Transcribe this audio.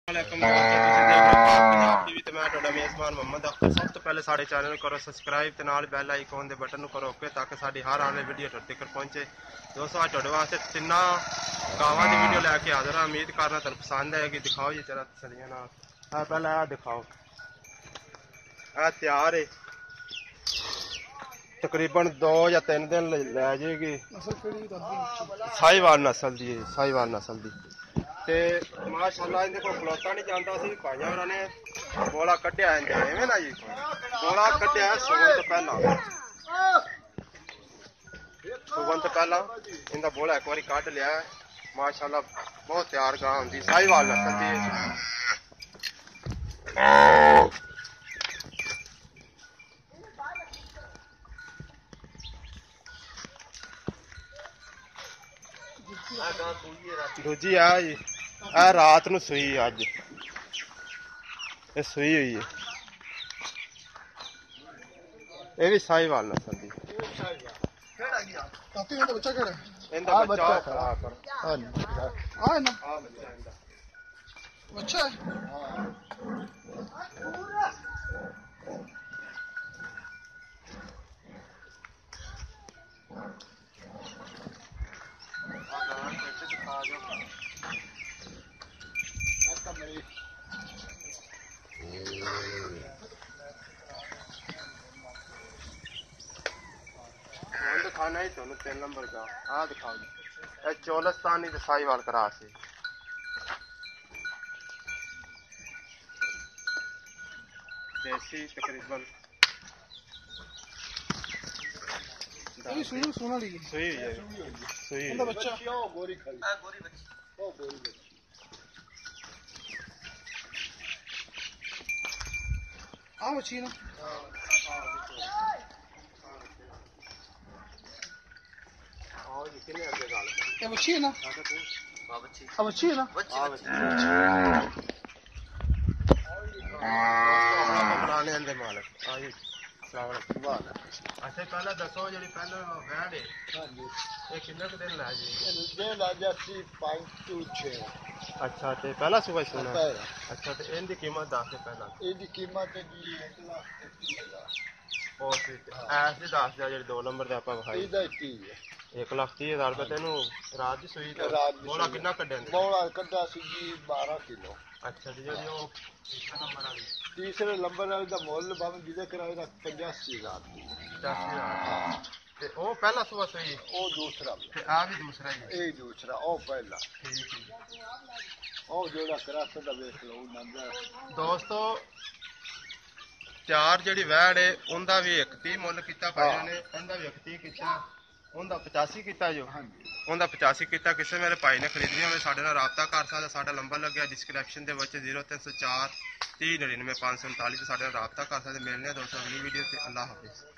सब तो पहले साढ़े चैनल करो सबसक्राइब ते नाल बैल आइकॉन दे बटन करो ओके ताकि साडी हर आने वीडियो तुहाडे तक पहुंचे। दोस्तों आज तुहाडे वास्ते तिन्ना गावां दी वीडियो लैके हाजिर हां। उम्मीद करना तुहानू पसंद आएगी। दिखाओ जी जरा तसलियां नाल। पहले आ दिखाओ, आ तैयार है, तकरीबन 2 या 3 दिन लै जाएगी। साहिवाल नस्ल दी, साहिवाल नस्ल दी ते माशाअल्लाह इहदे कोल खलोता नहीं जाता सी। भाइयां होरां ने बोला कड्ढिया इवें ना जी, बोला कड्ढिया सुबह तो पहला, सुबह तो पहला इनका बोला एक बार कढ़ लिया। माशाअल्लाह बहुत तैयार गां होंदी, साहिवाल नस्ल दी। दूजी है जी, रात नूं सूई अज, सूई हुई है। ये भी साहिवाल नस्ल दी। दिखाना ही तुहानू 3 नंबर का आ दिखाओ जी। चोलस्तानी ते साहिवाल क्रॉस है। देसी तकरीबन सोना ली सुई है, सुई है। बच्चा गोरी खाई आ बच्ची ना ये बच्ची है ना, बच्ची है ना। मालिक अच्छा पहले दसो जी पहले वैड है ये किन्ने दिन लै जी? अच्छा तो पहला सुबह सुना। अच्छा तो इनकी कीमत दस है पहला इनकी कीमत है जी 1,30,000 दस जी 2 नंबर से आप विखाई 1,30,000 रुपये। तेन रात की सूई बोला किन्ना कड्ढिया? बौला कड्ढा सी जी 12 किलो। अच्छा जी जी तीसरे नंबर वाले का मुल भावे जिदे कराए 85,000 ते ओ पहला सुबह सही ओ दूसरा आ भी दूसरा ही ए दूसरा ओ पहला ओ जोड़ा करास दा देख लो नंबर। दोस्तों चार जिहड़ी वैड़ है उनका भी 1,30 मुल कीता भाइयों ने, इनका भी 1,30 कीता, उनका 85 कीता जो उनका 85 कीता। किसी मेरे भाई ने खरीदनी होवे साडे नाल राबता कर सकदा। साडा नंबर लग्या डिस्क्रिप्शन दे विच 0304 30 99 539 ते साडे नाल राबता कर सकदे। मिलने दोस्तों अगली वीडियो ते। अल्लाह हाफिज़।